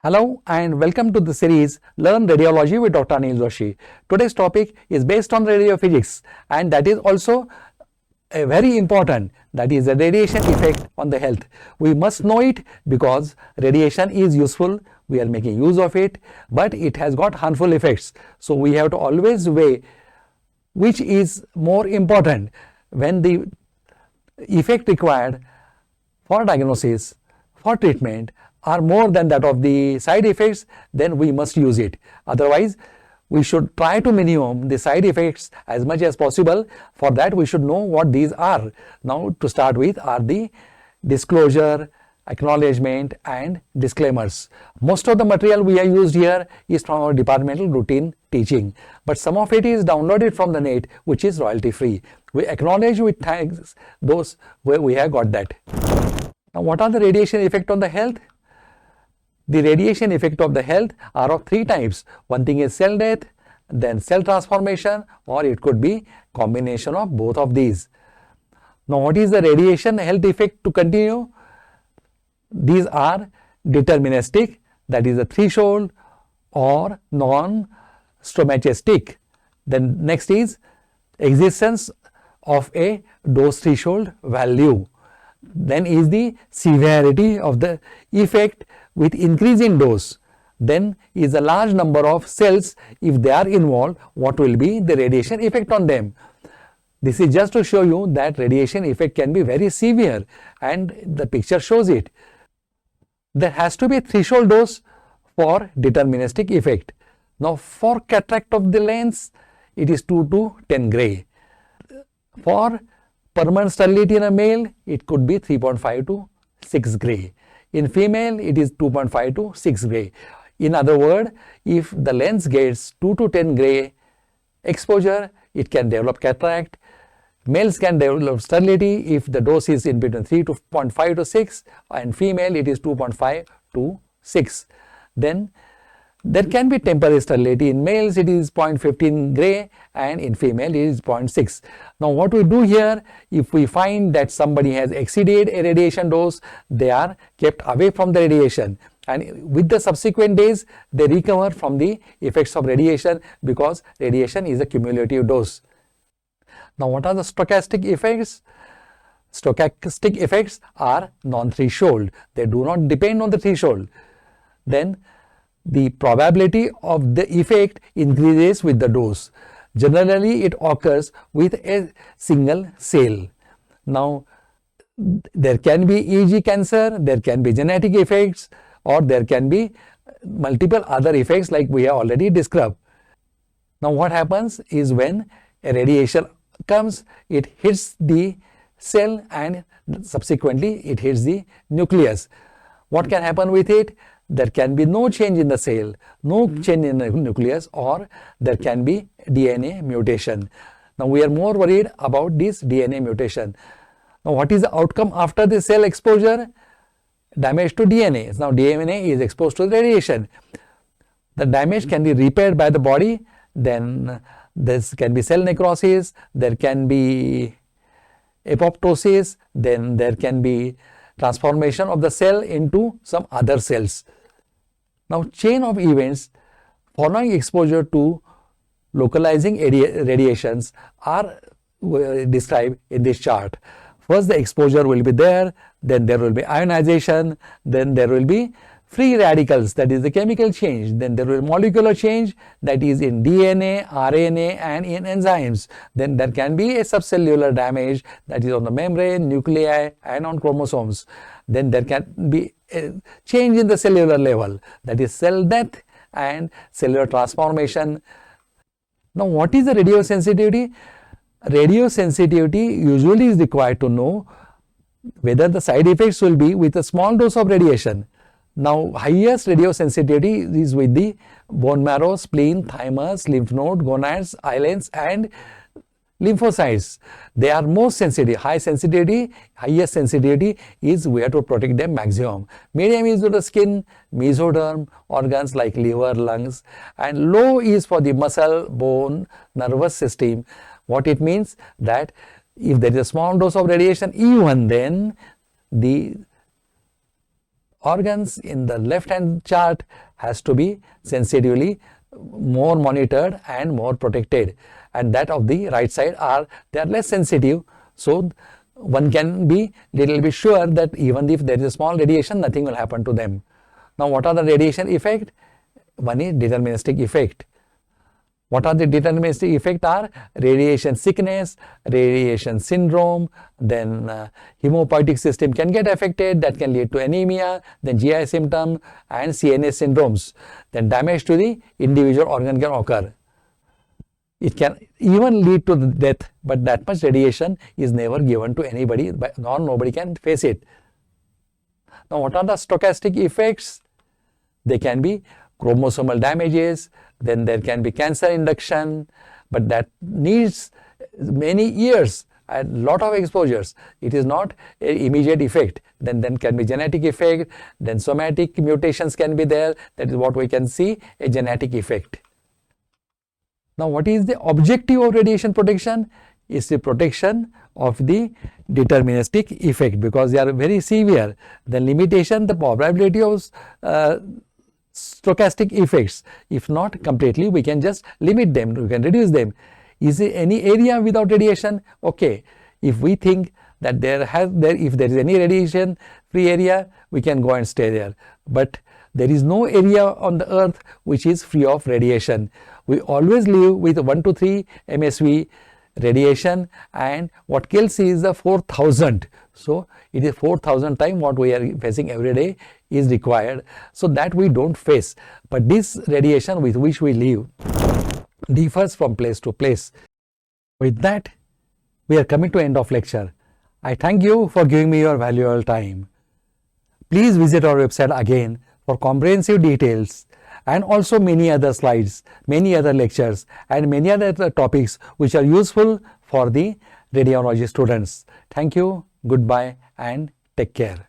Hello and welcome to the series Learn Radiology with Dr. Anil Joshi. Today's topic is based on radiophysics and that is also very important, that is the radiation effect on the health. We must know it because radiation is useful, we are making use of it, but it has got harmful effects. So we have to always weigh which is more important. When the effect required for diagnosis, for treatment are more than that of the side effects, then we must use it. Otherwise, we should try to minimum the side effects as much as possible. For that, we should know what these are. Now, to start with are the disclosure, acknowledgement and disclaimers. Most of the material we have used here is from our departmental routine teaching, but some of it is downloaded from the net, which is royalty free. We acknowledge with thanks those where we have got that. Now, what are the radiation effect on the health? The radiation effect of the health are of three types. One thing is cell death, then cell transformation, or it could be combination of both of these. Now, what is the radiation health effect to continue? These are deterministic, that is a threshold, or non-stochastic. Then next is existence of a dose threshold value. Then is the severity of the effect with increase in dose. Then is a large number of cells, if they are involved, what will be the radiation effect on them. This is just to show you that radiation effect can be very severe and the picture shows it. There has to be a threshold dose for deterministic effect. Now for cataract of the lens, it is 2 to 10 gray. For permanent sterility in a male, it could be 3.5 to 6 gray. In female, it is 2.5 to 6 gray. In other words, if the lens gets 2 to 10 gray exposure, it can develop cataract. Males can develop sterility if the dose is in between 3.5 to 6, and female it is 2.5 to 6. Then there can be temporary sterility. In males it is 0.15 gray and in female it is 0.6. Now what we do here, if we find that somebody has exceeded a radiation dose, they are kept away from the radiation, and with the subsequent days they recover from the effects of radiation because radiation is a cumulative dose. Now what are the stochastic effects? Stochastic effects are non-threshold. They do not depend on the threshold. Then the probability of the effect increases with the dose. Generally, it occurs with a single cell. Now, there can be e.g. cancer, there can be genetic effects, or there can be multiple other effects like we have already described. Now, what happens is when a radiation comes, it hits the cell and subsequently it hits the nucleus. What can happen with it? There can be no change in the cell, no change in the nucleus, or there can be DNA mutation. Now we are more worried about this DNA mutation. Now what is the outcome after the cell exposure? Damage to DNA. Now DNA is exposed to the radiation. The damage can be repaired by the body. Then there can be cell necrosis, there can be apoptosis, then there can be transformation of the cell into some other cells. Now chain of events following exposure to localizing radiations are described in this chart. First the exposure will be there, then there will be ionization, then there will be free radicals, that is the chemical change, then there will be molecular change, that is in DNA, RNA and in enzymes. Then there can be a subcellular damage, that is on the membrane, nuclei and on chromosomes. Then there can be a change in the cellular level, that is cell death and cellular transformation. Now what is the radiosensitivity? Radiosensitivity usually is required to know whether the side effects will be with a small dose of radiation. Now highest radiosensitivity is with the bone marrow, spleen, thymus, lymph node, gonads, islets and lymphocytes. They are most sensitive. High sensitivity, highest sensitivity is we have to protect them maximum. Medium is to the skin, mesoderm, organs like liver, lungs, and low is for the muscle, bone, nervous system. What it means that if there is a small dose of radiation, even then the organs in the left hand chart has to be sensitively more monitored and more protected, and that of the right side they are less sensitive. So one can be little bit sure that even if there is a small radiation, nothing will happen to them. Now what are the radiation effect? One is deterministic effect. What are the deterministic effect are? Radiation sickness, radiation syndrome, then hemopoietic system can get affected, that can lead to anemia, then GI symptom and CNS syndromes. Then damage to the individual organ can occur. It can even lead to death, but that much radiation is never given to anybody, nor nobody can face it. Now what are the stochastic effects? They can be chromosomal damages, then there can be cancer induction, but that needs many years and lot of exposures. It is not an immediate effect. Then can be genetic effect, then somatic mutations can be there. That is what we can see, a genetic effect. Now what is the objective of radiation protection? Is the protection of the deterministic effect, because they are very severe. The limitation, the probability of stochastic effects, if not completely, we can just limit them, we can reduce them. Is there any area without radiation? Okay, if we think that if there is any radiation free area, we can go and stay there, but there is no area on the earth which is free of radiation. We always live with 1 to 3 MSV radiation, and what kills is the 4000. So it is 4000 times what we are facing every day is required, so that we don't face. But this radiation with which we live differs from place to place. With that, we are coming to end of lecture. I thank you for giving me your valuable time. Please visit our website again for comprehensive details and also many other slides, many other lectures and many other topics which are useful for the radiology students. Thank you, goodbye and take care.